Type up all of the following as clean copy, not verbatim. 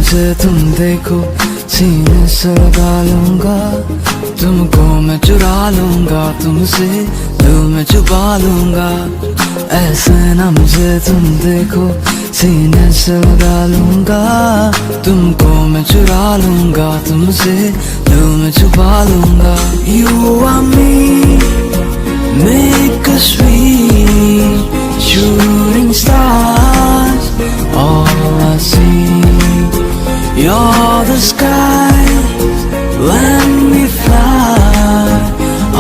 मुझे तुम देखो, सीने से लगा लूंगा, तुमको मैं चुरा लूंगा, तुमसे दिल में छुपा लूंगा। ऐसे ना मुझे तुम देखो, सीने से लगा लूंगा, तुमको मैं चुरा लूंगा, तुमसे दिल में छुपा लूंगा। You and me make us sweet shooting stars. All I see, you're the sky when we fly.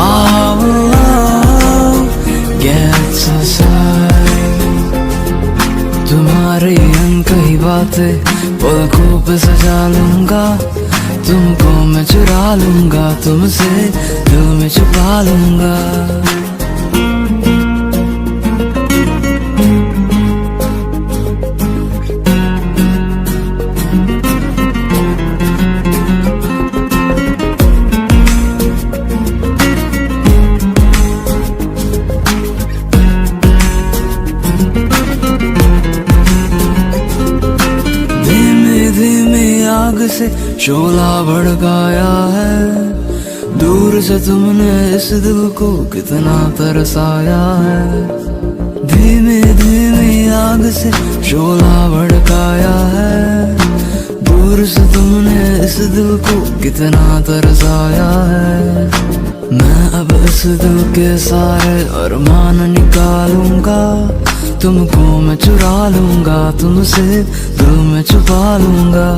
Our love gets us high. तुम्हारी अनकही बातें पलकों पे सजा लूंगा, तुमको मैं चुरा लूंगा, तुमसे दिल में छुपा लूंगा। आग से शोला भड़काया है, दूर से तुमने इस दिल को कितना तरसाया है। धीमे धीमे आग से शोला भड़काया है, दूर से तुमने इस दिल को कितना तरसाया है। मैं अब इस दिल के सारे अरमान निकालूंगा, तुमको मैं चुरा लूंगा, तुमसे दिल में छुपा लूंगा।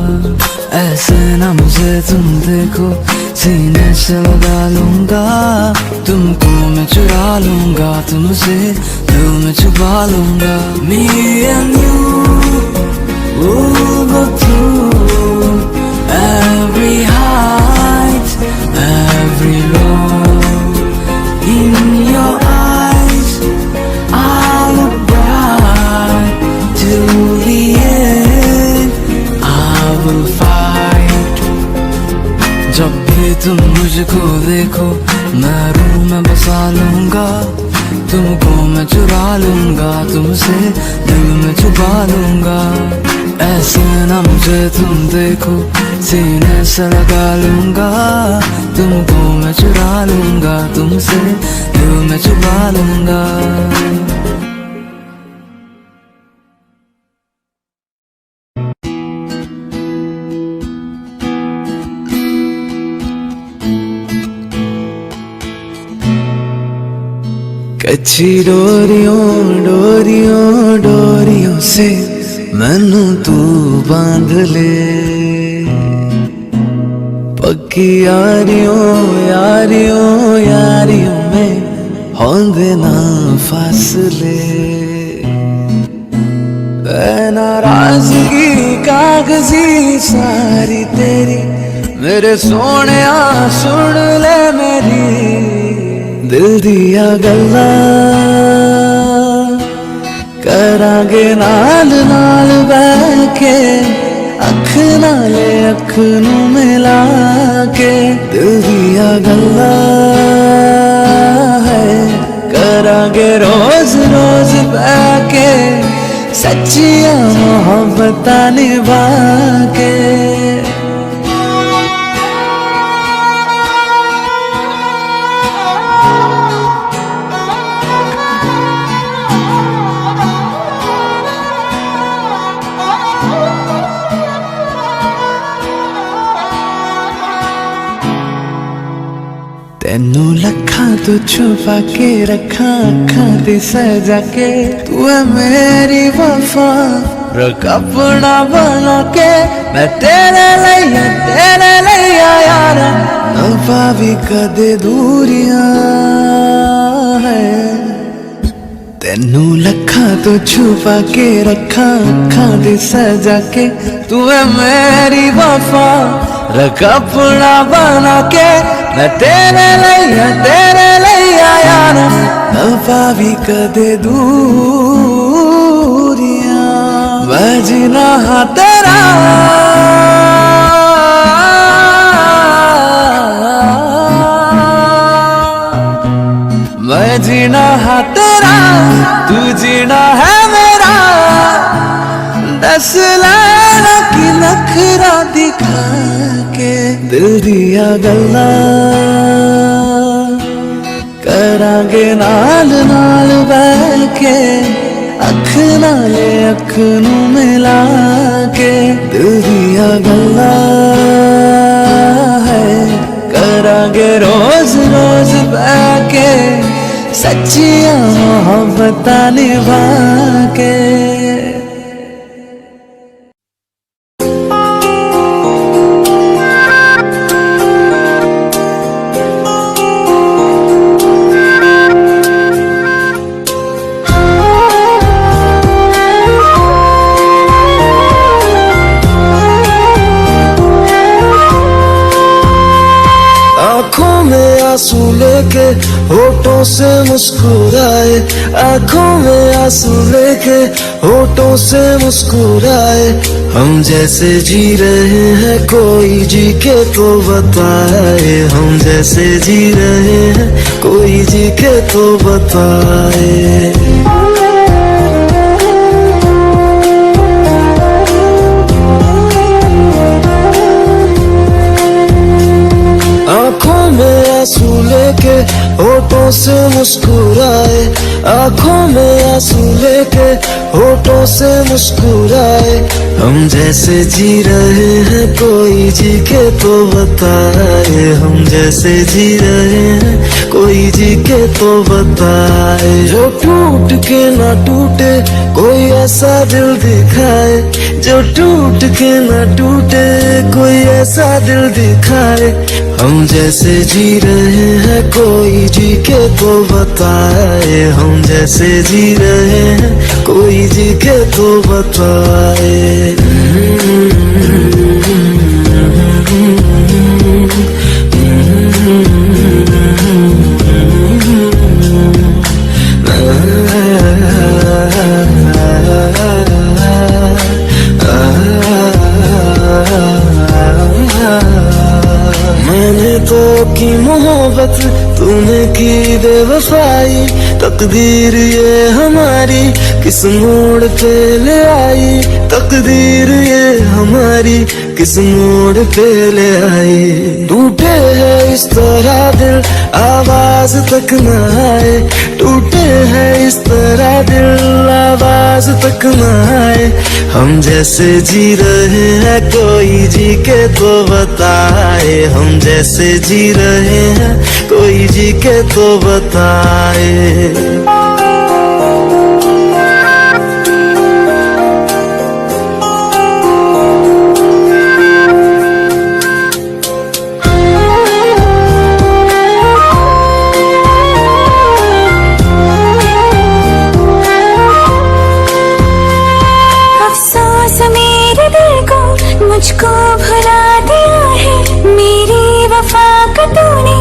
ऐसे ना मुझे तुम देखो, सीने से लगा लूंगा, तुमको मैं चुरा लूंगा, तुमसे दिल में छुपा लूंगा। Me and you will go through every height, every low. In your eyes I look bright till the end. I will fight. जब भी तुम मुझको देखो, मैं रूह में बसा लूंगा, तुमको मैं चुरा लूंगा, तुमसे दिल में छुपा लूंगा। ऐसे ना मुझे तुम देखो, सीने से लगा लूंगा, तुमको मैं चुरा लूंगा, तुमसे दिल में छुपा लूंगा। कच्ची डोरियों डोरियों डोरियों से मैनू तू बांध ले, पक्की यारियों यारियों यारियों में होंदे ना फासले। नाराजगी कागजी सारी तेरी, मेरे सोने सुन ले मेरी दिल दिया गल्ला, करांगे नाल नाल बैके, अख नाले अख नू मिला के। दिल दिया गल्ला है, करांगे रोज रोज बैके, सच्चियां मोहब्बतां निभा के। तेनू लखा तो छुपा के रखा अखा ते सजा के, तू है मेरी वफा रख अपना बना के। मैं तेरे लिया यारा, न पावी कदे दूरियां है। तेनू लखा तो छुपा के रखा अखा ते सजा के, तू है मेरी वफा रख अपना बना के। मैं तेरे लिया यारा, न पावी कदे दूरियां। मैं जीना हाँ तेरा, मैं जीना हाँ तेरा, तू जीना है मेरा। दस लाना की नखरा दिखा के दिल दिया गल्ला करांगे नाल नाल बैठ के अख नाले अख नू मिला के दिल दिया गल्ला है करांगे रोज रोज बैठ के सच्चियां मोहब्बतां निभा के। आँखों में आंसू लेके होठों से मुस्कुराए, आँखों में आंसू लेके होठों से मुस्कुराए। हम जैसे जी रहे हैं कोई जी के तो बताए, हम जैसे जी रहे हैं कोई जी के तो बताए। आँखों में आंसू लेके होठों से मुस्कुराए, आँखों में आंसू लेके होठों से मुस्कुराए। हम जैसे जी रहे हैं कोई जी के तो बताए, हम जैसे जी रहे हैं कोई जी के तो बताए। जो टूट के ना टूटे कोई ऐसा दिल दिखाए, जो टूट के ना टूटे कोई ऐसा दिल दिखाए। हम जैसे जी रहे हैं कोई जी के तो बताए, हम जैसे जी रहे हैं कोई जी के तो बताए। मैंने तो की मोहब्बत तूने की बेवफाई, तकदीर ये हमारी किस मोड़ पे ले आई, तकदीर ये हमारी किस मोड़ पे ले आई। टूटे है इस तरह दिल आवाज तक न आए, टूटे है इस तरह दिल आवाज तक न आए। हम जैसे जी रहे हैं कोई जी के तो बताए, हम जैसे जी रहे हैं कोई जी के तो बताए। मुझको भुला दिया है, मेरी वफा का तूने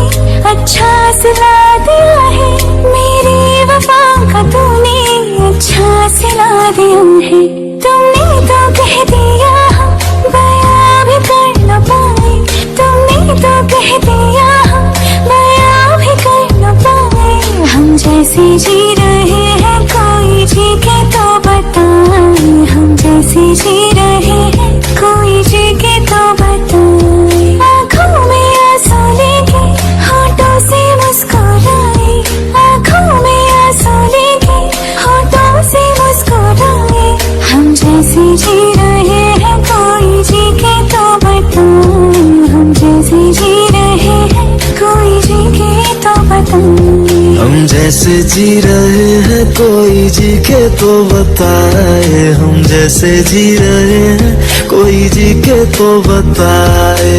अच्छा सिला दिया है, मेरी वफा का तूने अच्छा सिला दिया है। तुमने तो कह दिया हम बयां भी कर न पाए, तुमने तो कह दिया हम बयां भी कर न पाए। हम जैसे जी रहे हैं कोई जी के तो बताए, हम जैसे जी रहे हैं कोई जी के तो बताए। आँखों में आंसू लेके होठों से मुस्कुराए, आँखों में आंसू लेके होठों से मुस्कुराए। हम जैसे जी रहे हैं कोई जी के तो बताए, हम जैसे जी रहे हैं कोई जी के तो बताए। हम जैसे जी रहे हैं कोई जी के तो बताए, हम जैसे जी रहे हैं कोई जी के तो बताए।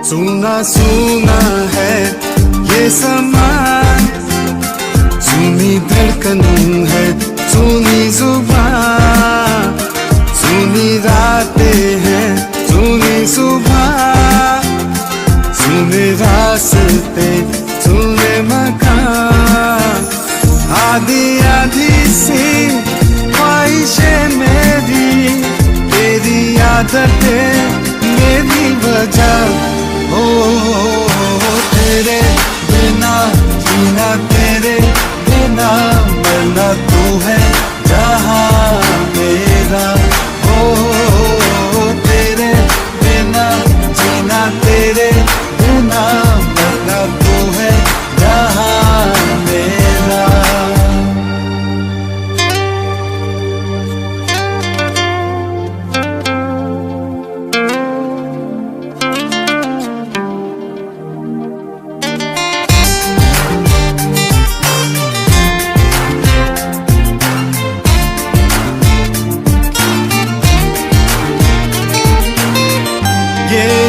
सुना सुना है ये समा, सुनी धड़कन है, सुनी जुबान, सुनी रातें हैं, सुनी सुबह, सुने रास्ते, सुने मकान, आधी आधी सी ख्वाहिशें मेरी, तेरी आदतें मेरी वजह। ओ तेरे बिना जीना, तेरे बिना मरना, तू है जहां मेरा। ओ तेरे बिना जीना, तेरे बिना मरना, तू है जहां मेरा।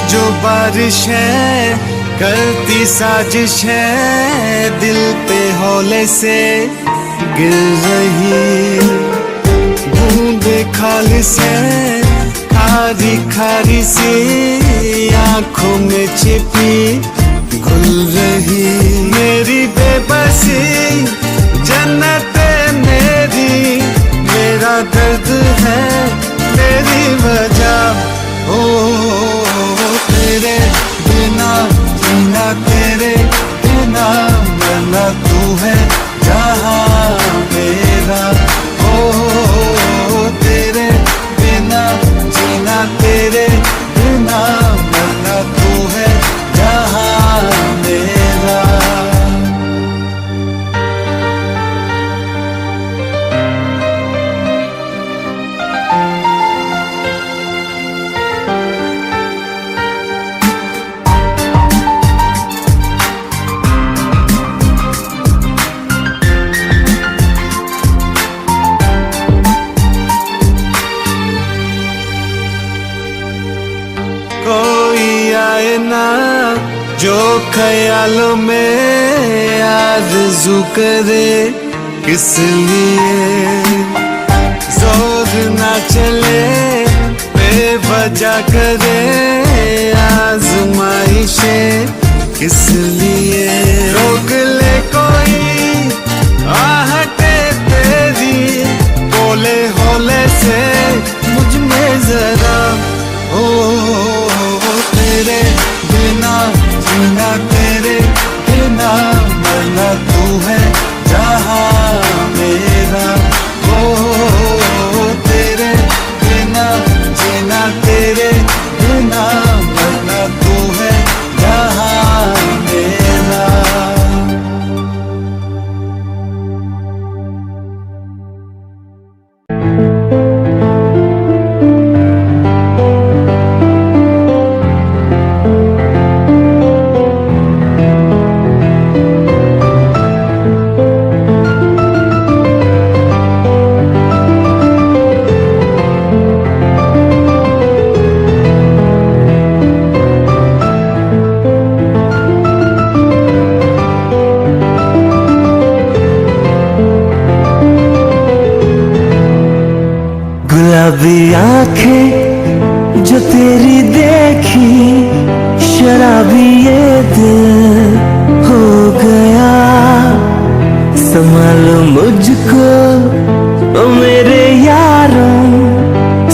जो बारिश है करती साजिश है, दिल पे हौले से गिर रही, बूंदे खालिस है खारी खारी सी, आंखों में छिपी घुल रही, मेरी बेबसी जन्नत मेरी, मेरा दर्द है मेरी वजह। ओ तेरे बिना जीना, तेरे बिना मरना, तू है जहां मेरा। ओ तेरे बिना जीना, तेरे बिना मरना, तू है जहां मेरा। कोई आए ना जो ख्यालों में आरज़ू करे, किस लिए जोर ना चले, बेवजह करे आज़माइशें, किस लिए रोक ले कोई आहटे तेरी, बोले होले से मुझ में जरा। ओ तेरे बिना जीना, तेरे बिना मरना, तू है जहां मेरा। ओ तेरे बिना जीना, तेरे बिना मरना, तू है जहां मेरा। गुलाबी आंखें जो तेरी देखी, शराबी ये दिल हो गया, संभालो मुझको ओ मेरे यारों,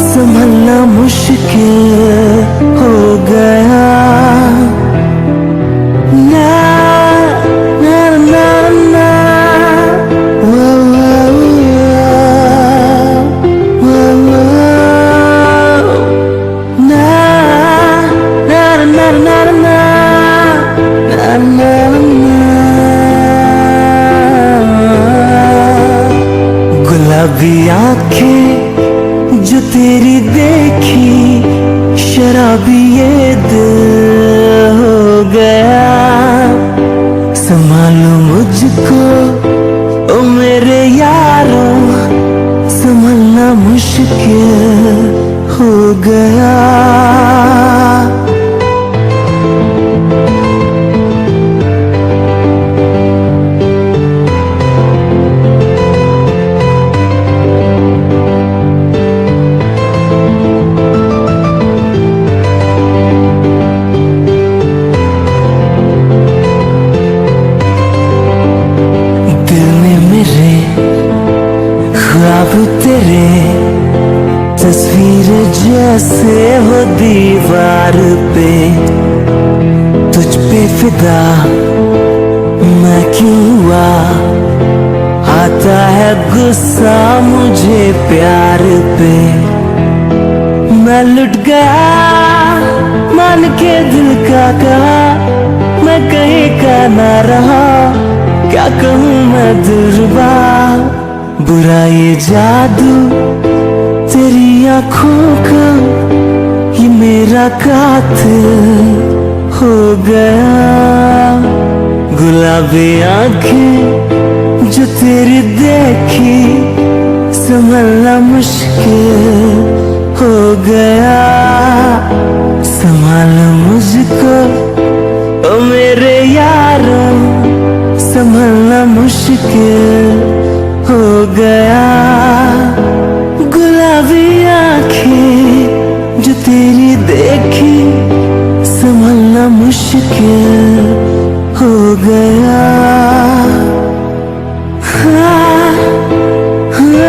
संभलना मुश्किल हो गया। ना ना ना ना, वो गुलाबी आंखें जो तेरी देखी, शराबी ये दिल हो गया, संभालो मुझको ओ मेरे यारों, संभलना मुश्किल हो गया। प्यार पे, तुझ पे फिदा मैं क्यों हुआ, आता है गुस्सा मुझे प्यार पे। मैं लुट गया मान के दिल का कहा, मैं कहीं का ना रहा, क्या कहूँ मैं दुर्बा। बुरा ये जादू तेरी आँखों का, ये मेरा कातिल हो गया। गुलाबी आंखें जो तेरी देखी, संभलना मुश्किल हो गया। संभालो मुझको ओ मेरे यारों, संभलना मुश्किल हो गया। गुलाबी आंखें जो तेरी देखी, संभलना मुश्किल हो गया। हाँ, हाँ,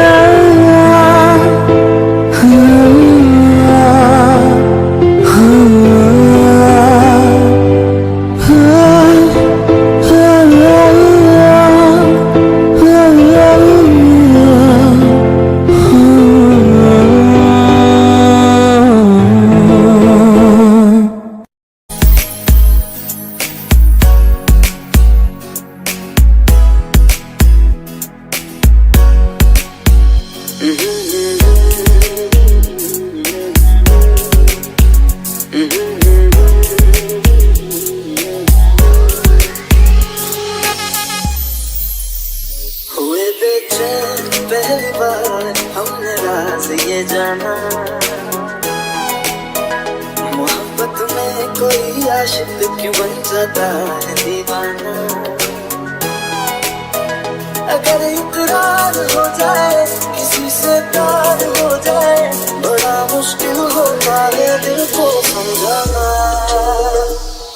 हुए बेचैन पहली बार हमने राज ये जाना, मोहब्बत में कोई आशिक क्यों बन जाता है दीवाना। अगर इकरार हो जाए किसी से प्यार हो जाए, बड़ा मुश्किल होता है दिल को समझाना।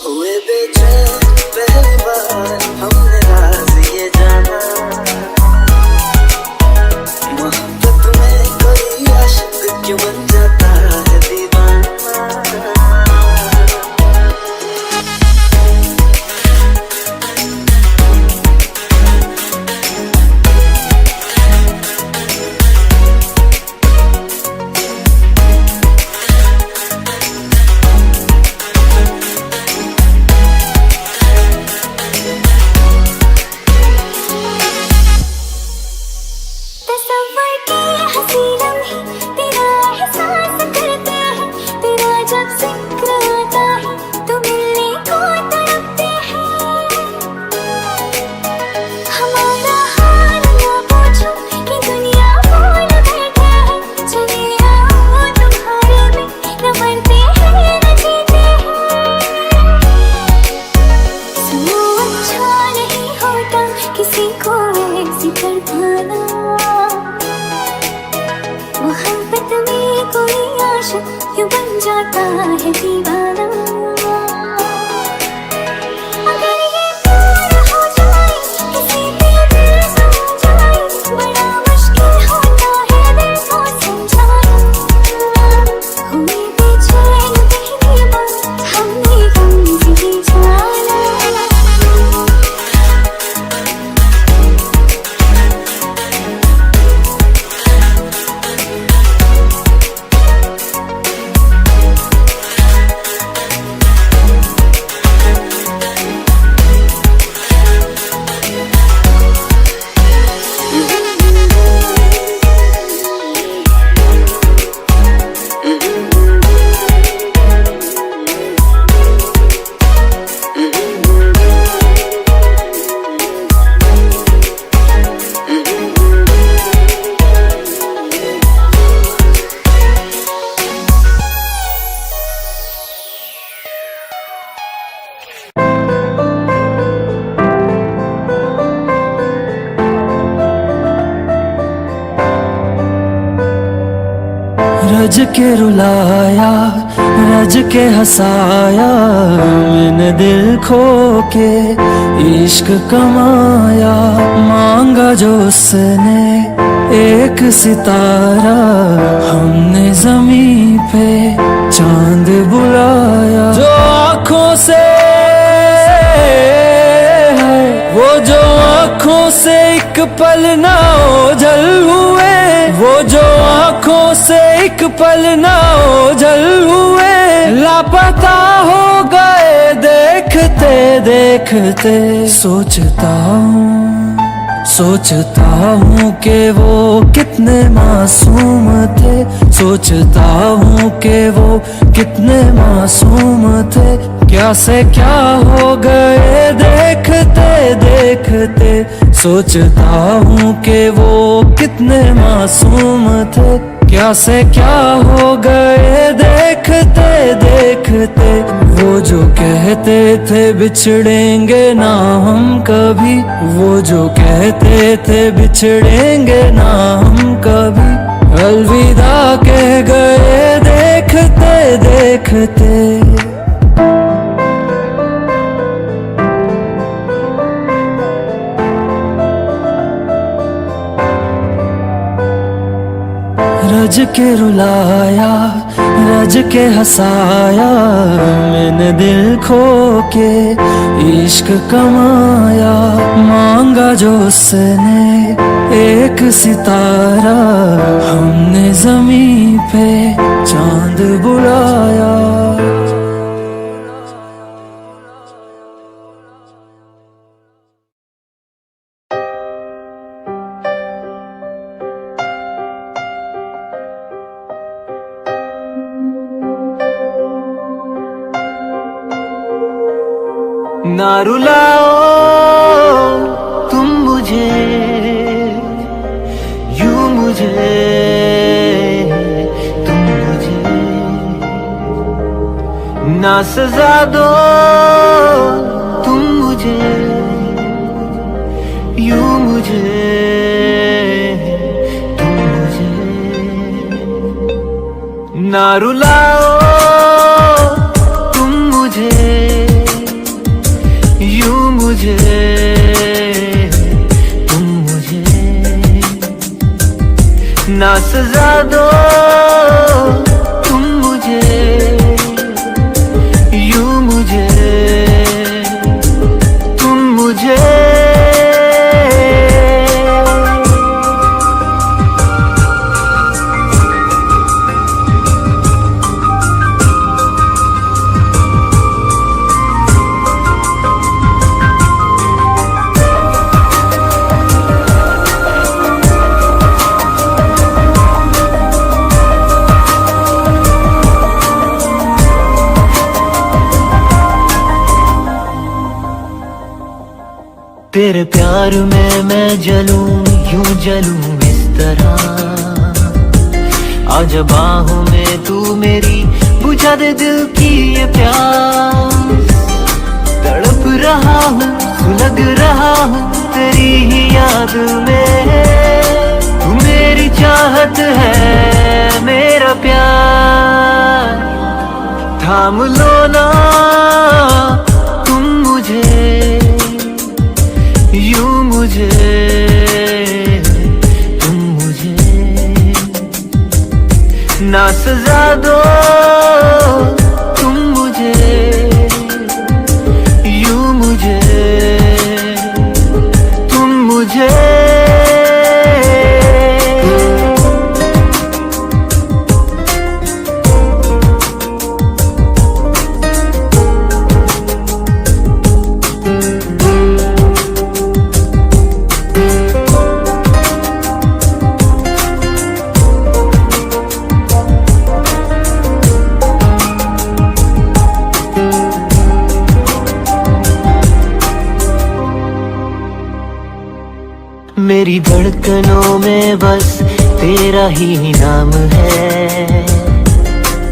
हुए बेचैन पहली बार हमने राज ये जाना, मोहब्बत में कोई आशिक क्यों बन जाता है दीवाना। मोहब्बत में कोई आशिक क्यों बन जाता है दीवाना। अगर ये प्यार हो जाए किसी पे दिल सो जाए, बड़ा मुश्किल होता है दिल को समझाना। हुए बेचैन पहली बार हमने गम से जाना। रज के रुलाया, रज के हंसाया, मैंने दिल खो के इश्क कमाया। मांगा जो उसने एक सितारा, हमने ज़मीं पे चांद बुलाया। एक पल ना ओझल हुए, वो जो आंखों से एक पल ना ओझल हुए, लापता हो गए देखते देखते। सोचता हूँ कि वो कितने मासूम थे, सोचता हूँ कि वो कितने मासूम थे। क्या से क्या हो गए देखते देखते। सोचता हूँ कि वो कितने मासूम थे, क्या से क्या हो गए देखते देखते। वो जो कहते थे बिछड़ेंगे ना हम कभी, वो जो कहते थे बिछड़ेंगे ना हम कभी, अलविदा कह गए देखते देखते। रज के रुलाया, रज के हंसाया, मैंने दिल खो के इश्क कमाया। मांगा जो उसने एक सितारा, हमने ज़मीं पे चांद बुलाया। ना रुलाओ तुम मुझे, यूं मुझे तुम मुझे, ना सजा दो तुम मुझे, यूं मुझे तुम मुझे। ना रुलाओ तुम मुझे, यूं मुझे तुम मुझे, ना सजा दो तुम मुझे, यूं मुझे तुम मुझे। तेरे प्यार में मैं जलूं, यूं जलूं इस तरह। आजा बाहों में तू मेरी, बुझा दे दिल की ये प्यास। तड़प रहा हूँ, सुलग रहा हूँ तेरी ही याद में। तू मेरी चाहत है, मेरा प्यार। थाम लो ना तुम मुझे, यूं मुझे तुम मुझे, ना सजा दो तुम मुझे, यूं मुझे तुम मुझे। मेरी धड़कनों में बस तेरा ही नाम है।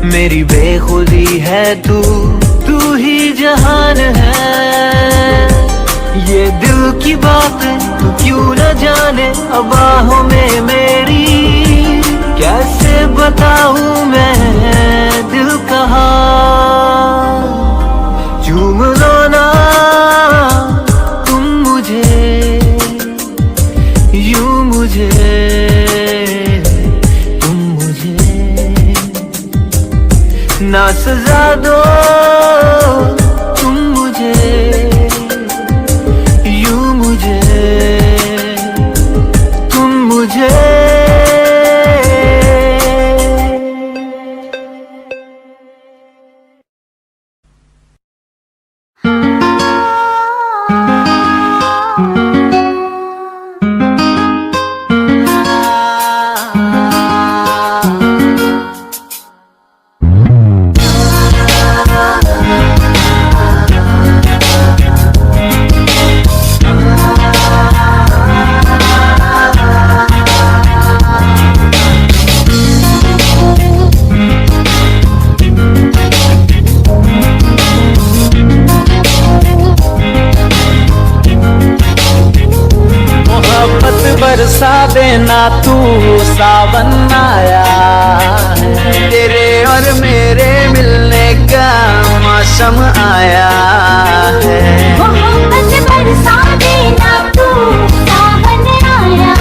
मेरी बेखुदी है तू, तू ही जहान है। ये दिल की बात तू क्यों न जाने, अब बाहों में मेरी कैसे बताऊं मैं दिल का हाल। चूम लो ना तुम मुझे, यूं मुझे तुम मुझे, ना सजा दो तुम मुझे, यूं मुझे तू सावन आया है, तेरे और मेरे मिलने का मौसम आया है। मोहब्बत बरसा देना तू सावन आया,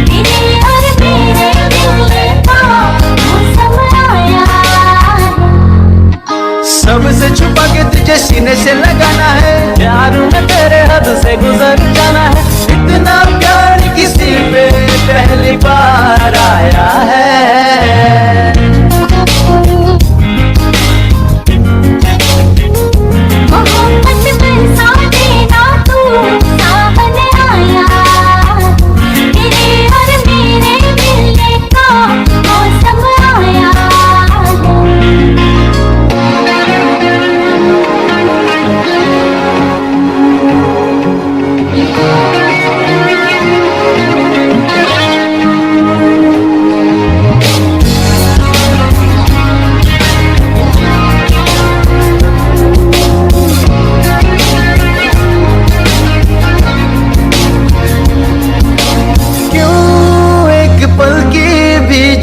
तेरे और मेरे मिलने का मौसम आया। सबसे छुपा के तुझे सीने से लगाना है, प्यार में तेरे हद से गुजर जाना है। इतना प्यार किसी पे पहली बार आया है। मोहब्बत बरसा देना तू सावन आया, तेरे और मेरे मिलने का मौसम आया।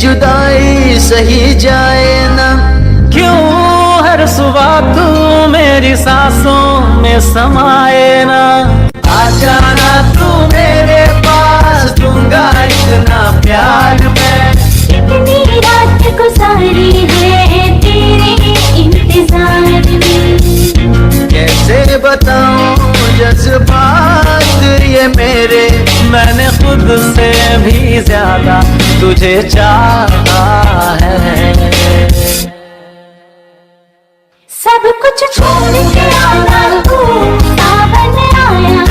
जुदाई सही जाए ना, क्यों हर सुबह तू मेरी सांसों में समाए ना। आ जाना तू मेरे पास, दूंगा इतना प्यार मैं। इतनी रात गुजारी है तेरे इंतजार में, कैसे बताऊं जज्बात ये मेरे, मैंने खुद से भी ज्यादा तुझे चाहा है। सब कुछ छोड़ के आना तू सावन आया,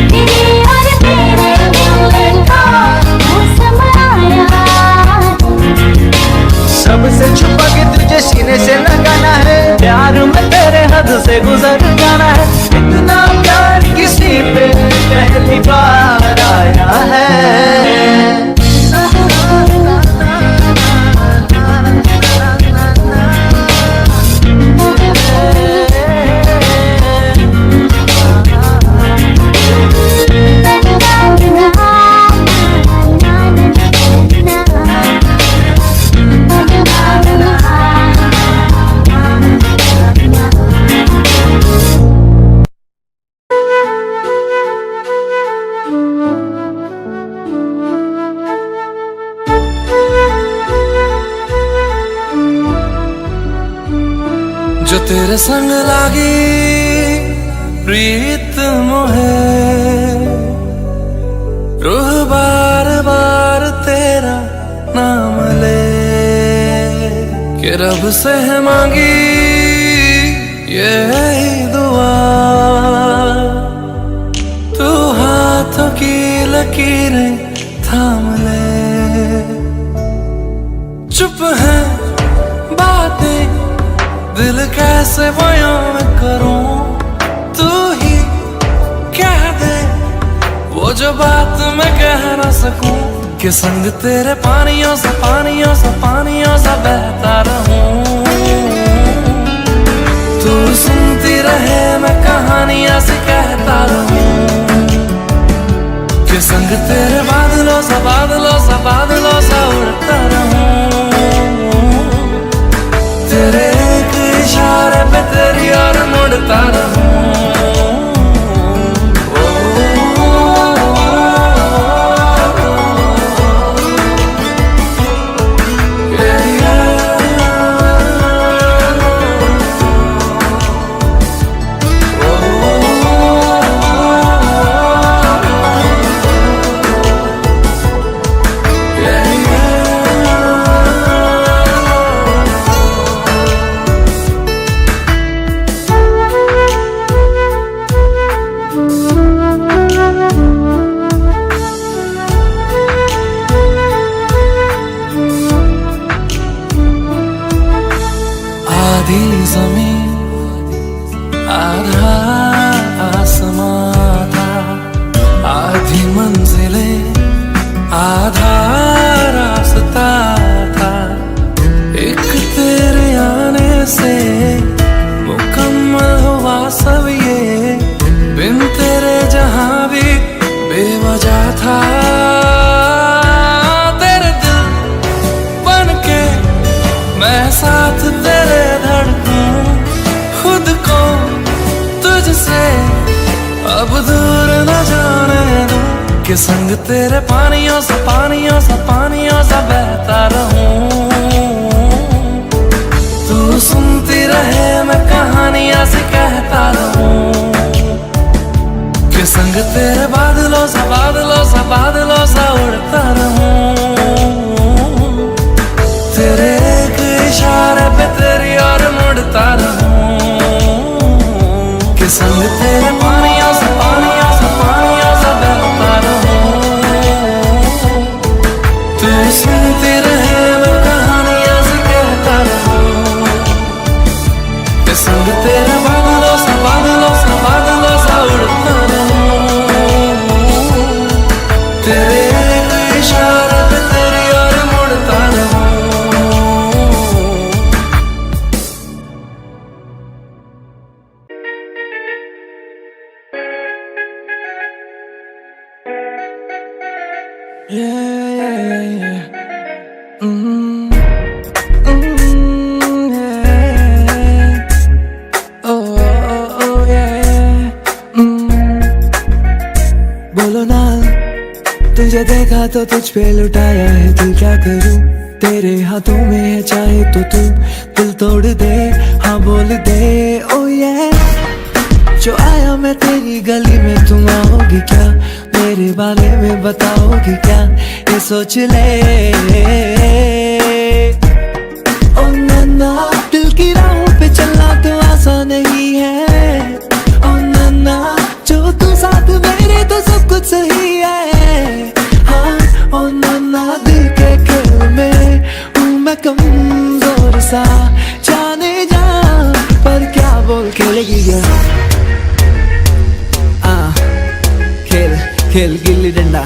तेरे और मेरे मिलने का मौसम आया। सबसे छुपा के तुझे सीने से लगाना है, प्यार में तेरे हद से गुजर जाना है। इतना प्यार किसी पे पहली बार आया है। जो तेरे संग लागी प्रीत मोहे, रूह बार बार तेरा नाम ले के रब से है मांगी यही दुआ। तू हाथों की लकीरें थाम ले, चुप है बातें दिल कैसे बयां मैं करूं, तू ही कह दे वो जो बात मैं कह ना सकूं। कि संग तेरे पानियों सा पानियों सा पानियों सा बहता रहूं, तू सुनती रहे मैं कहानियां से कहता रहूं। कि संग तेरे बादलों सा बादलों सा बादलों सा उड़ता रहूं, तेरे एक इशारे पे तेरी और मुड़ता रहूं। आधी जमीन आधा आसमां था, आधी मंजिलें आधा रास्ता था। एक तेरे आने से मुकम्मल हुआ सब ये, बिन तेरे जहां भी बेवजह था। कि संग तेरे पानियों सा बहता रहूं। तू सुनती रहे मैं कहानियां से कहता रहूं, कि संग तेरे बादलों सा उड़ता रहूं। तेरे एक इशारे पे तेरी ओर मुड़ता रहूं, कि संग तेरे पानियों सा बहता रहूं। तू सुनती रहे मैं कहानियां से कहता रहूं, कि संग तेरे बादलों सा उड़ता रहूं। तेरे एक इशारे पे तेरी ओर मुड़ता रहूं। बोलो ना, तुझे देखा तो तुझ पे लुटाया है दिल, क्या करूं? तेरे हाथों में है चाहे तो तू दिल तोड़ दे, हाँ बोल दे ओ ये। जो आया मैं तेरी गली में तुम आओगी क्या? मेरे बारे में बताओगी क्या? ये सोच ले ओ नन्ना, दिल की राहों पे चलना तो आसान नहीं है। ओ नन्ना, जो तू साथ मेरे तो सब कुछ सही है। हाँ ओ नन्ना, दिल के खेल में हूँ मैं कमजोर सा, जाने जा पर क्या बोल खेलेगी क्या? खेल gilli danda,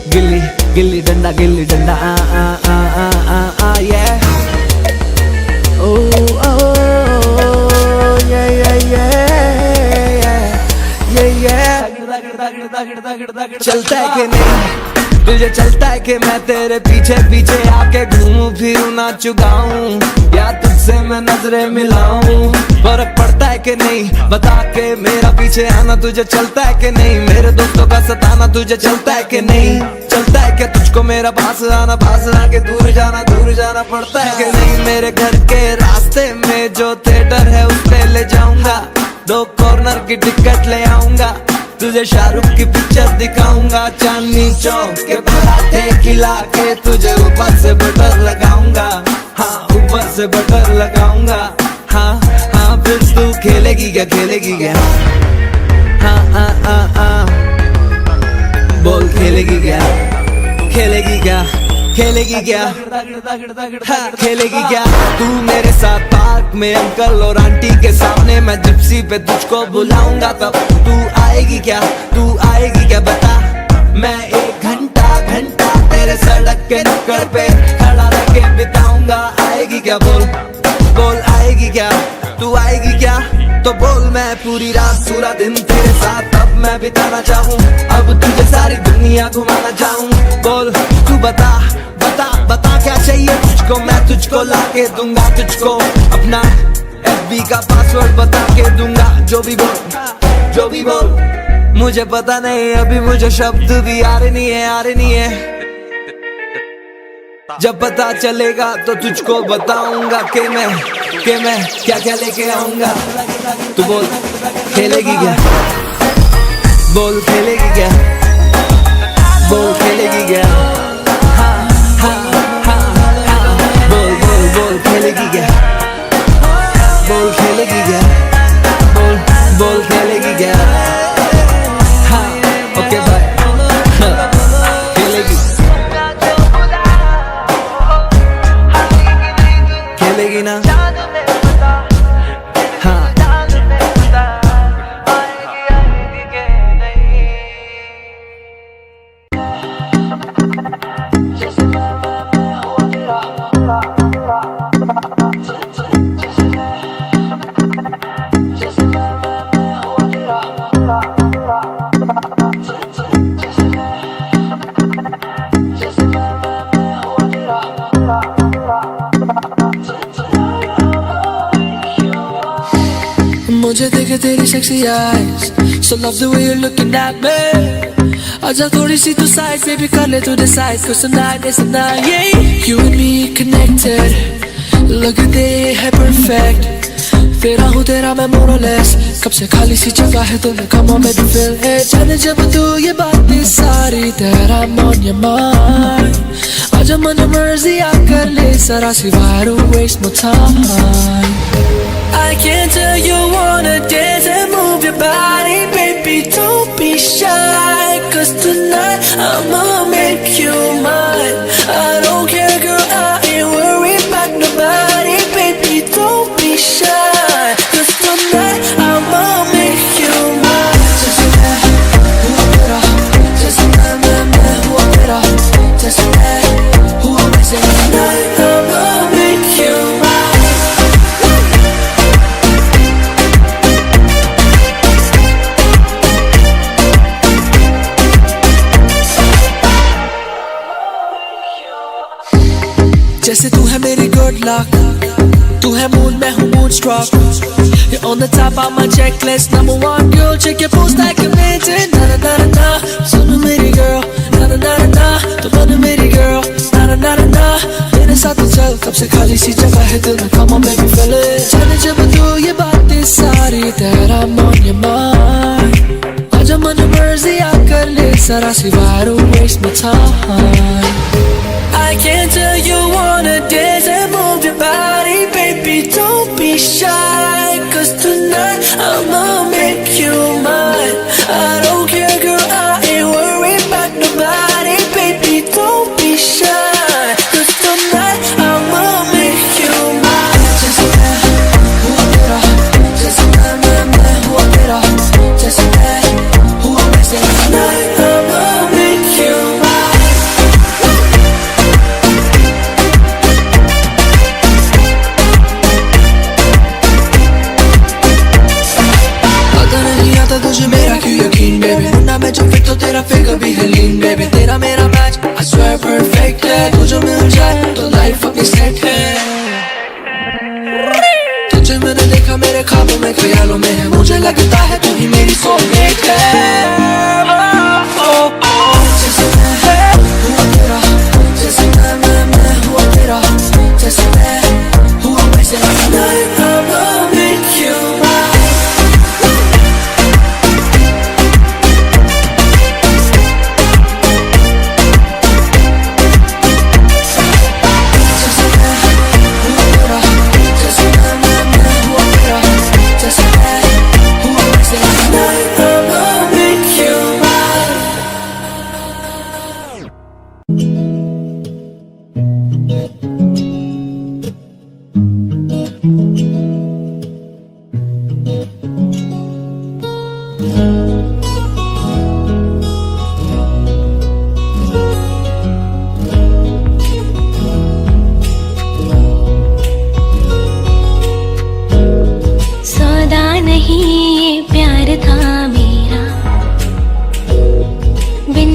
gilli danda, yeah. Oh, yeah. चलता है कि नहीं तुझे, चलता है कि मैं तेरे पीछे पीछे आके घूमूं फिरूं नाचूं गाऊं, या तुझसे मैं नजरें मिलाऊं? फर्क पड़ता है कि नहीं बता के मेरा पीछे आना तुझे चलता है कि नहीं? मेरे दोस्तों का सताना तुझे चलता है कि नहीं? चलता है कि तुझको मेरा पास आके दूर जाना पड़ता है कि नहीं? मेरे घर के रास्ते में जो थिएटर है उस पे ले जाऊंगा, 2 कॉर्नर की टिकट ले आऊंगा, तुझे शाहरुख की पिक्चर दिखाऊंगा, चांदनी चौक के पराठे खिला के तुझे ऊपर से बटर लगाऊंगा, हाँ ऊपर से बटर लगाऊंगा। हाँ हाँ, फिर तू खेलेगी क्या? हाँ बोल खेलेगी क्या? हाँ, खेलेगी क्या? तू मेरे साथ पार्क में अंकल और आंटी के सामने मैं जिप्सी पे तुझको बुलाऊंगा, तब तू आएगी क्या? बता, मैं 1 घंटा तेरे सड़क के नुक्कड़ पे खड़ा रह के बिताऊंगा। आएगी क्या? बोल आएगी क्या? तू आएगी क्या? तो बोल, मैं पूरी रात पूरा दिन तेरे साथ अब मैं बिताना चाहूँ, अब तुझे सारी दुनिया घुमाना चाहूँ। बोल तू बता क्या चाहिए तुझको? मैं तुझको लाके दूंगा, तुझको अपना FB का पासवर्ड बता के दूंगा। जो भी बोल, मुझे पता नहीं अभी मुझे शब्द भी आ रहे नहीं है। जब पता चलेगा तो तुझको बताऊंगा कि मैं क्या लेके आऊंगा। तू बोल खेलेगी क्या? बोल खेलेगी क्या? हाँ बोल खेलेगी क्या? बोल खेलेगी क्या? हाँ ओके बाय। खेलेगी ना? हाँ मुझे देखे तेरी sexy eyes, so love the way you're looking at me. आजा थोड़ी सी तू साइड पे भी कर ले तू decide cause tonight is the night yeah you and me connected लगते हैं perfect तेरा हूँ तेरा मैं more or less कब से खाली सी जगह है तूने come on baby fill it जाने जब तू ये बातें सारी that I'm on your mind आजा मन मर्जी आ कर ले सारा सी why don't waste more time I can tell you wanna dance and move your body baby don't be shy cause tonight I'ma make you mine I don't care girl I ain't worried about nobody baby don't be shy cause tonight I'ma make you mine just that who better just that who better just that who always say tonight I'ma make you mine जैसे तू है मेरी good luck तू है moon मैं हूँ moonstruck You're on the top of my checklist number one girl check your post like a minton na na na na na सुनो मेरी girl na na na na na तो बन मेरी girl na na na na na मेरे साथ तो चल कब से खाली सी जगह है दिल में come on baby fill it जाने जब तू ये बातें सारी that I'm on your mind आजा मन मर्जी आ कर ले सारा सी why don't waste my time I can tell you wanna dance and move your body baby don't be shy cause tonight I'ma make you mine I don't care girl I ain't worried about nobody baby don't be shy cause tonight I'ma make you mine just that who better just that who better just that who always say tonight I'ma make you mine तुझे मेरा क्यों यकीन baby Munna मैं जो fit तो तेरा figure भी है lean baby तेरा मेरा मैच I swear perfect है तू जो मिल जाए तो लाइफ अपनी सेट है तुझे मैंने देखा मेरे ख्वाबों में ख्यालों में है मुझे लगता है तू ही मेरी soulmate है जैसे मैं हुआ तेरा जैसे मैं हुआ तेरा जैसे मैं हुआ वैसे tonight I'ma make you mine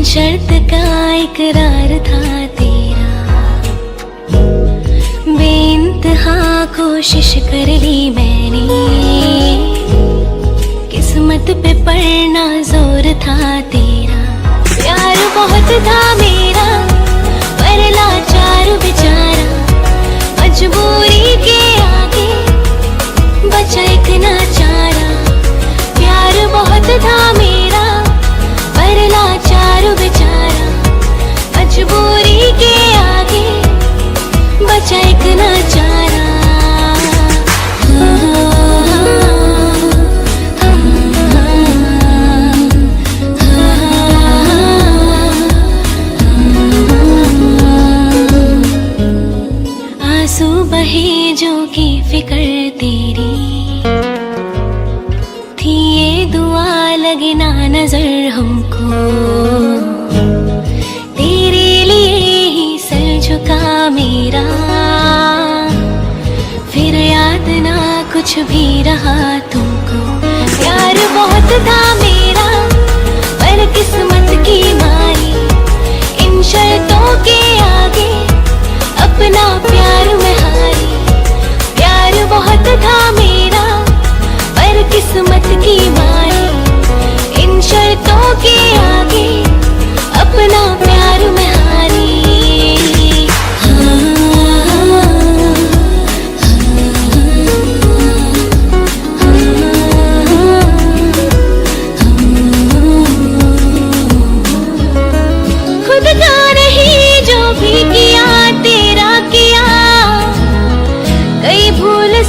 शर्त का इकरार था तेरा बेइंतहा कोशिश कर ली मैंने किस्मत पे पड़ना जोर था तेरा प्यार बहुत था मेरा पर लाचार बेचारा मजबूरी के आगे बचा एक नाचारा प्यार बहुत था मेरा पर लाचार बेचारा मजबूरी के आगे बचा एक नाचारा आंसू बहे जो की फिक्र तेरी थी ये दुआ लगे ना नजर हमको तेरे लिए ही सर झुका मेरा फिर याद ना कुछ भी रहा तुमको प्यार बहुत था मेरा पर किस्मत की मारी इन शर्तों के आगे अपना प्यार में हारी प्यार बहुत था मेरा पर किस्मत की मारी इन शर्तों के आगे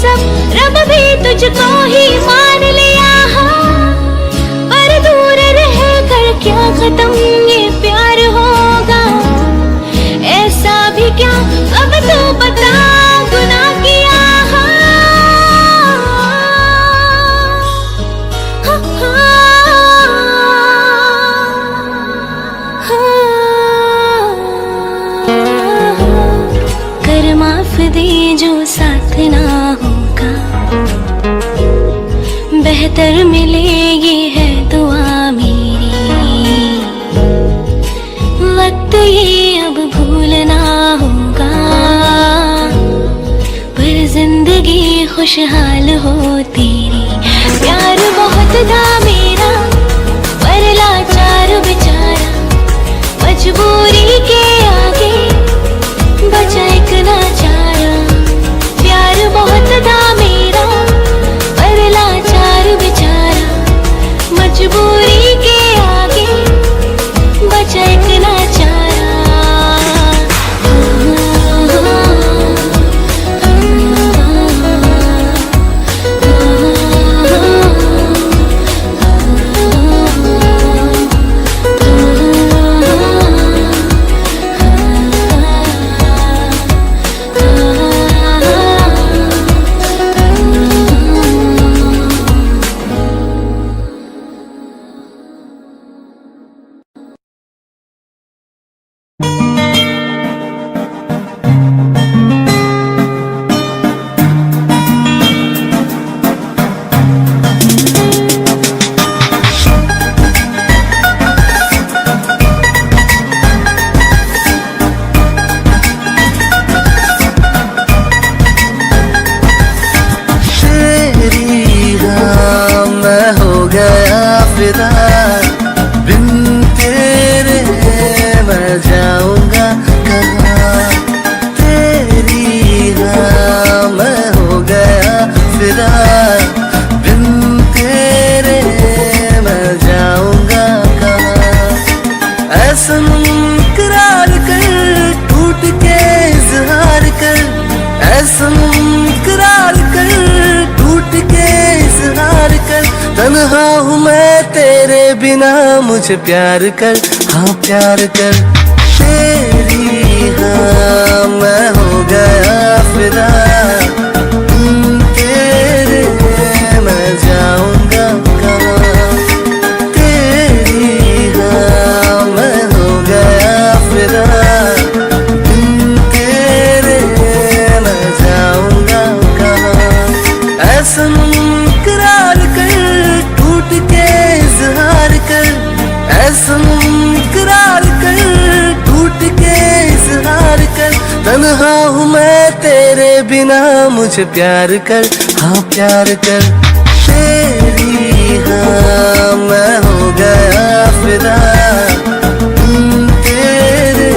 सब रब भी तुझको ही मान लिया, पर दूर रह कर क्या खत्म ये प्यार होगा, ऐसा भी क्या अब तो बता गुनाह किया। कर माफ दे जो साथ ना होगा, बेहतर मिले ये है दुआ मेरी, वक्त ये अब भूलना होगा, पर जिंदगी खुशहाल हो तेरी। प्यार बहुत था मेरा पर लाचार बेचारा, मजबूरी के आगे बचा एक नाचारा। प्यार बहुत था मेरा पर लाचार बेचारा, मजबूरी के आगे बचा एक नाचारा। तन्हा हूँ मैं तेरे बिना, मुझे प्यार कर, हाँ प्यार कर। तेरी हाँ मैं हो गया फिदा, तेरे मैं जाऊंगा कहाँ। तेरी हाँ मैं हो गया फिदा, तेरे मैं जाऊंगा कहाँ। ऐसा इकरार कर, टूट के इजहार कर, ऐसा इकरार कर, टूट के इजहार कर। तन्हा हूँ मैं तेरे बिना, मुझे प्यार कर, हाँ प्यार कर। तेरी हाँ मैं हो गया फिदा, तेरे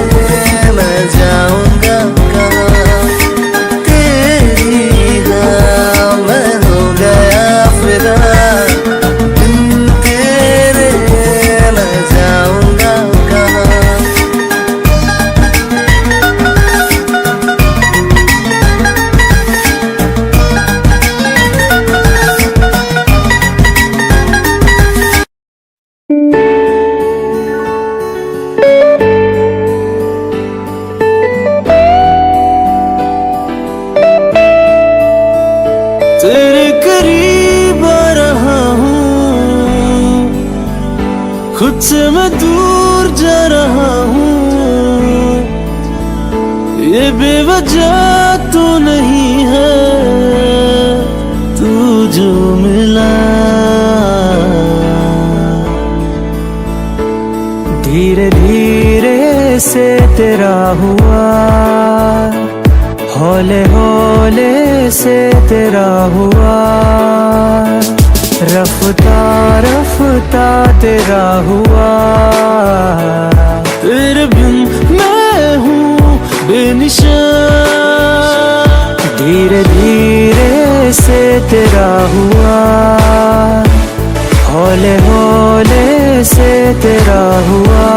मैं जाऊंगा कहाँ। तेरी हाँ मैं हो गया फिदा, तेरे मैं जाऊंगा कहाँ। तेरे करीब आ रहा हूँ, खुद से मैं दूर जा रहा हूँ। ये बेवजह तो नहीं है, तू जो मिला। धीरे धीरे से तेरा हुआ, हौले हौले से तेरा हुआ। रफ्ता रफ्ता तेरा हुआ, तेरे बिन मैं हूँ बेनिशान। धीरे धीरे से तेरा हुआ, हौले हौले से तेरा हुआ।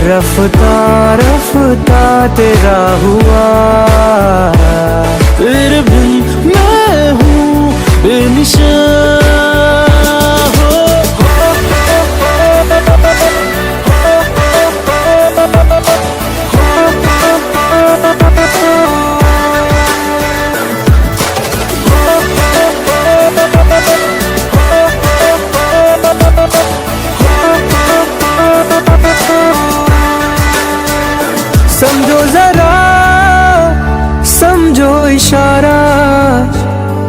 रफ्ता रफ्ता तेरा हुआ, तेरे बिन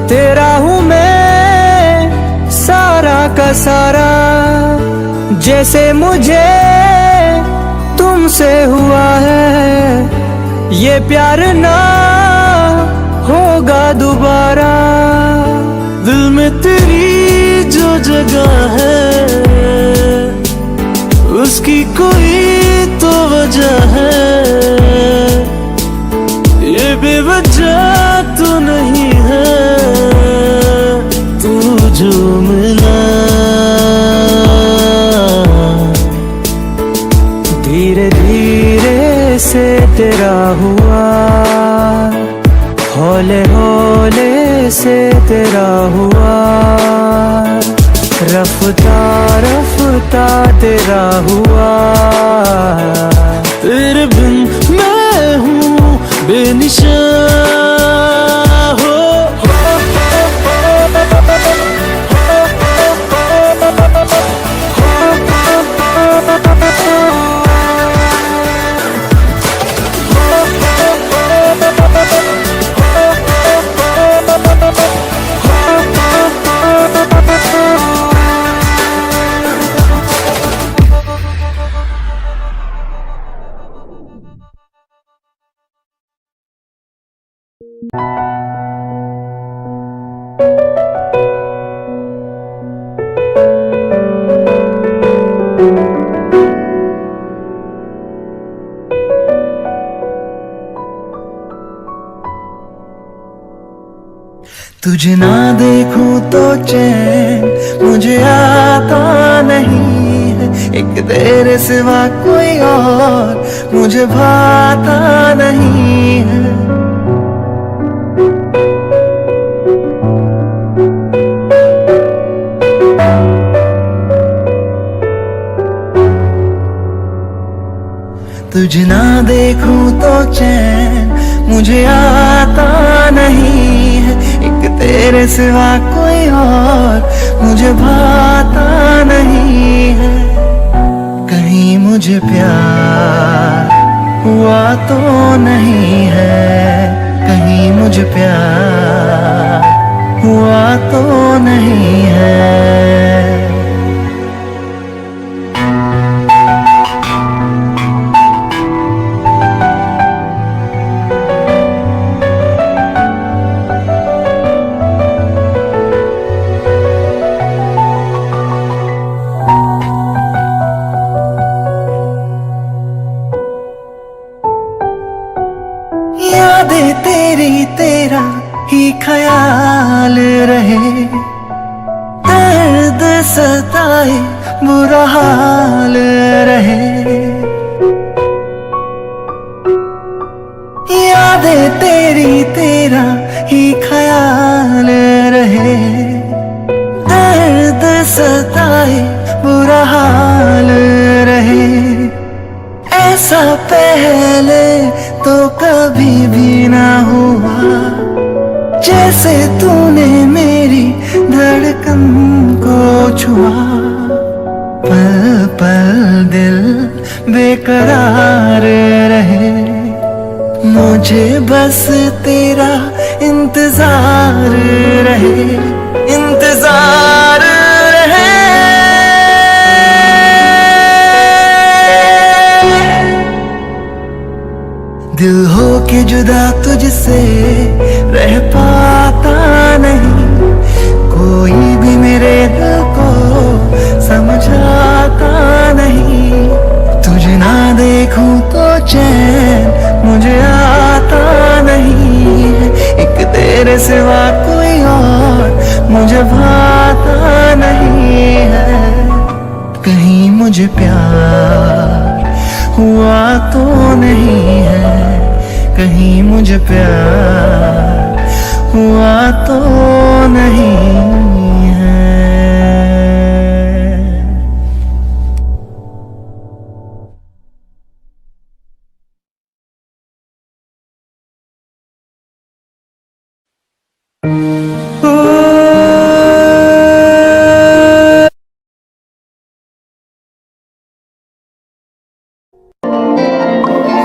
तेरा हूँ मैं सारा का सारा, जैसे मुझे तुमसे हुआ है ये प्यार ना होगा दोबारा। दिल में तेरी जो जगह है उसकी कोई तो वजह है, ये बेवजह तो नहीं है तू जो मिला। धीरे धीरे से तेरा हुआ, हौले हौले से तेरा हुआ, रफ्ता रफ्ता तेरा हुआ। तेरे बिन मैं हूँ बेनिशान हो। तुझे ना देखूं तो चैन मुझे आता नहीं है, एक तेरे सिवा कोई और मुझे भाता नहीं है। तुझे ना देखूं तो चैन मुझे आता नहीं है, एक तेरे सिवा कोई और मुझे भाता नहीं है। कहीं मुझे प्यार हुआ तो नहीं है, कहीं मुझे प्यार हुआ तो नहीं है। यादें तेरी तेरा ही ख्याल रहे, दर्द सताए बुरा हाल रहे। यादें तेरी तेरा ही ख्याल रहे, दर्द सताए बुरा हाल रहे। ऐसा पहले तो कभी भी ना हुआ, जैसे तूने मेरी धड़कन को छुआ। पल पल दिल बेकरार रहे, मुझे बस तेरा इंतजार रहे, इंतजार रहे। दिल हो के जुदा तुझसे रह पाता नहीं, कोई भी मेरे दिल को समझाता नहीं। तुझे ना देखूं तो चैन मुझे आता नहीं है, एक तेरे सिवा कोई और मुझे भाता नहीं है। कहीं मुझे प्यार हुआ तो नहीं है, कहीं मुझे प्यार हुआ तो नहीं है।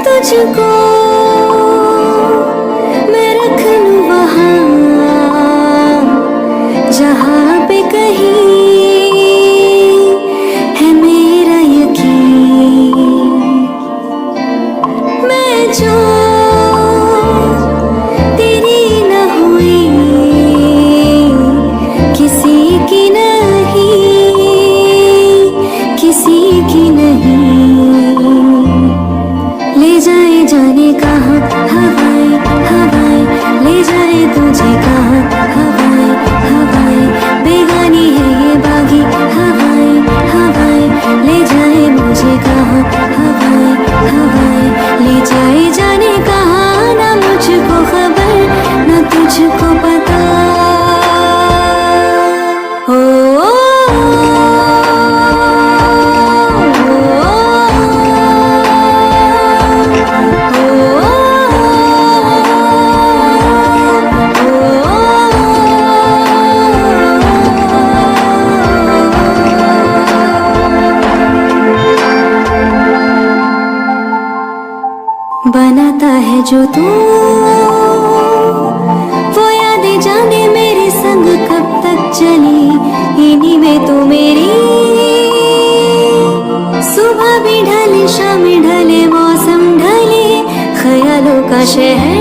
तुझको मैं रख लूं वहाँ कहाँ हवाएं हवाएं बेगानी है ये बागी हवाएं हवाएं ले जाए मुझे कहाँ हवाएं हवाएं ले जाए जाने कहाँ ना मुझको खबर ना तुझको पता बनाता है जो तू वो यादें जाने मेरे संग कब तक चली इन्हीं में तो मेरी सुबह भी ढले शाम ढले मौसम ढले ख्यालों का शहर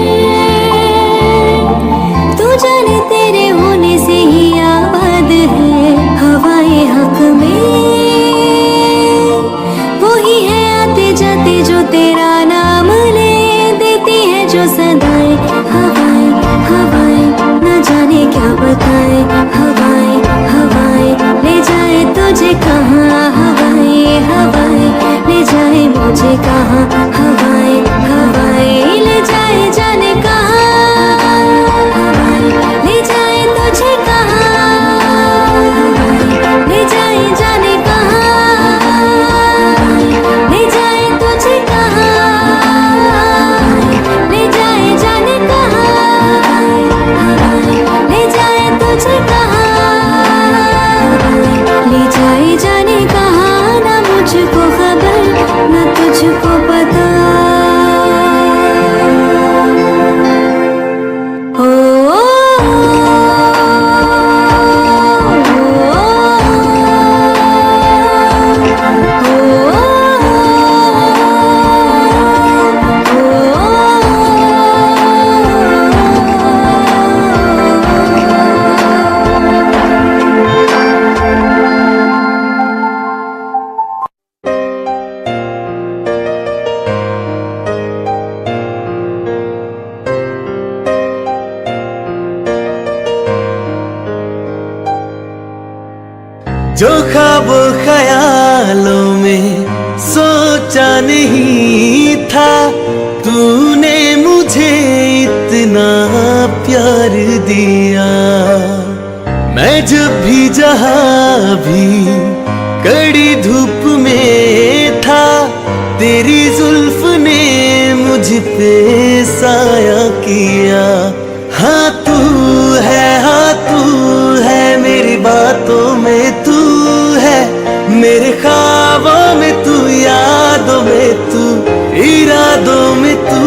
तू जाने तेरे होने से ही आबाद है हवाएं हक में वो ही है आते जाते जो तेरा नाम ले देती है जो सदाएं हवाएं हवाएं न जाने क्या बताए हवाएं हवाएं ले जाए तुझे कहाँ हवाएं हवाएं ले जाए मुझे कहाँ हवाएं हवाएं ले जाए जाने कहाँ हवाएं ले जाए तुझे कहाँ हवाएं ले जाए जाने कहाँ ले जाए तुझे कहाँ ले जाए जाने कहाँ ले जाए तुझे कहाँ ले जाए जाने कहाँ ना मुझको खबर ना तुझको पता जो ख्वाब ख्यालों में सोचा नहीं था तूने मुझे इतना प्यार दिया मैं जब भी जहाँ भी कड़ी धूप में था तेरी जुल्फ ने मुझ पे साया किया हाँ तू है मेरी बातों में तू है मेरे ख्वाबों में तू यादों में तू इरादों में तू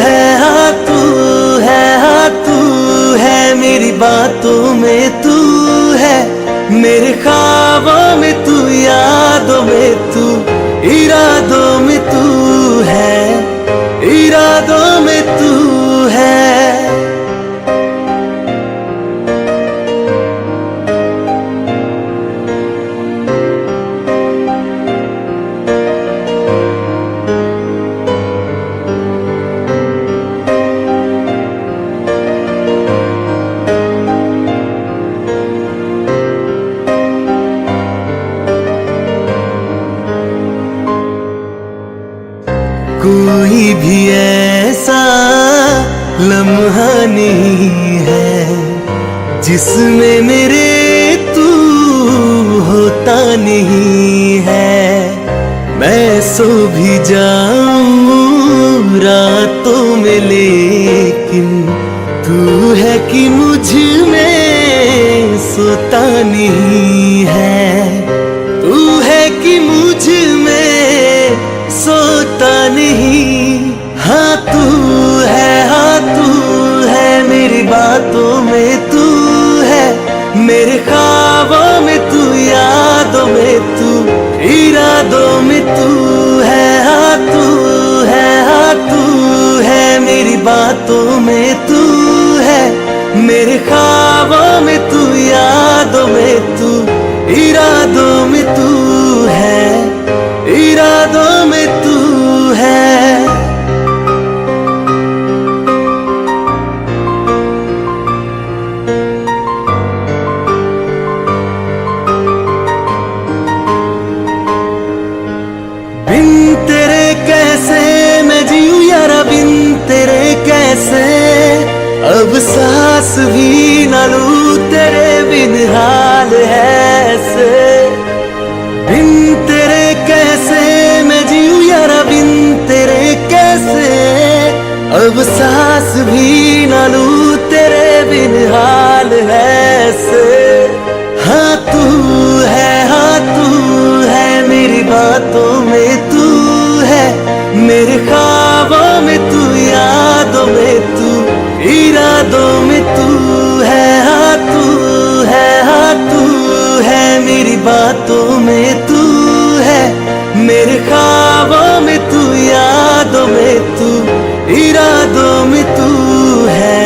है हाँ तू है मेरी बातों में तू है मेरे ख्वाबों में तू यादों में तू इरादों में तू है इरादों में तू है कोई भी ऐसा लम्हा नहीं है जिसमें मेरे तू होता नहीं है मैं सो भी जाऊं रातों में लेकिन तू है कि मुझ में सोता नहीं है तू है कि मुझ में सोता नहीं हाँ तू है मेरी बातों में तू है मेरे ख्वाबों में तू यादों में तू इरादों में तू है हाँ तू है मेरी बातों में तू है मेरे ख्वाबों में तू यादों में तू इरादों में तू है इरादों में तू है बातों में तू है, मेरे ख्वाबों में तू, यादों में तू, इरादों में तू है,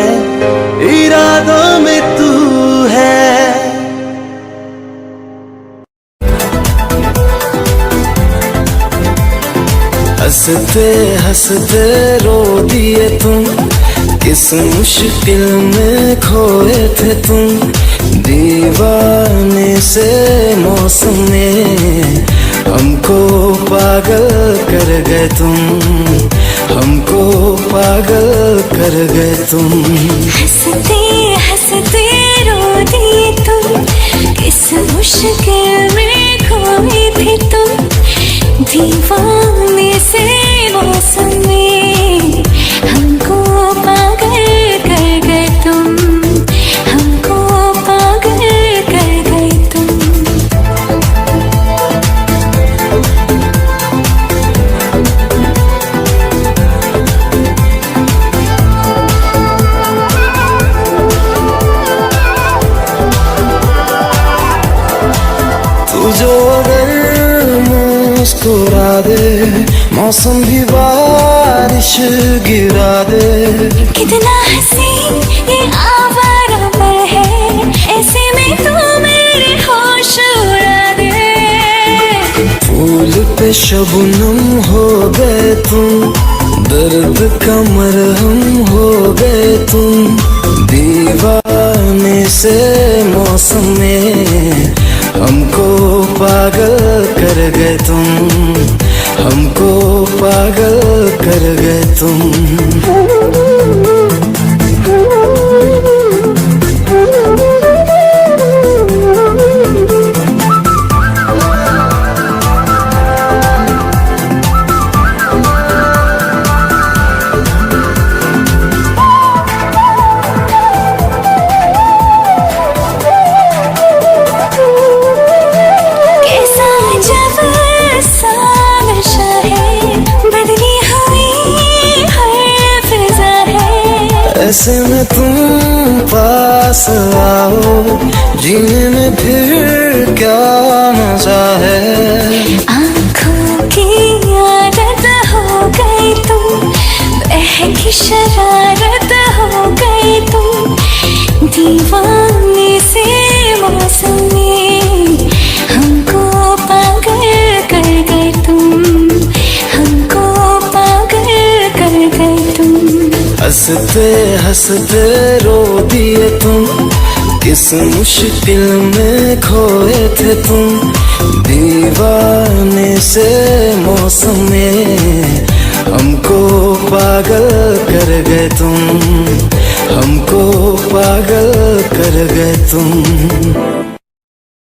इरादों में तू है। हंसते हंसते रो दिए तुम, किस मुश्किल में खोए थे तुम। दीवाने से मौसम में हमको पागल कर गए तुम, हमको पागल कर गए तुम। हंसते हंसते रो दिए तुम, किस मुश्किल में खोए थे तुम। दीवाने से मौसम में हमको पागल कर गए तुम, हमको पागल कर गए तुम। तू जो अगर मुस्कुरा दे, मौसम भी बारिश गिरा दे। कितना हसीन ये आवारा पल है, ऐसे में तू मेरे होश उड़ा दे। फूल पे शबनम हो गए तुम, दर्द का मरहम हो गए तुम। दीवाने से मौसम में हमको पागल कर गए तुम, हमको पागल कर गए तुम। कैसा जब सा नशा है, बदली हुई हर फिजा है। ऐसे में तुम पास आओ, जीने में फिर क्या मजा है। आँखों की आदत हो गई तुम, बहकी शरारत हो गई तुम। दीवाने से मौसम में हमको पागल कर गए तुम, हमको पागल कर गए तुम। हंसते हंसते रो दिए तुम, किस मुश्किल में खोए थे तुम। दीवाने से मौसम में हमको पागल कर गए तुम, हमको पागल कर गए तुम।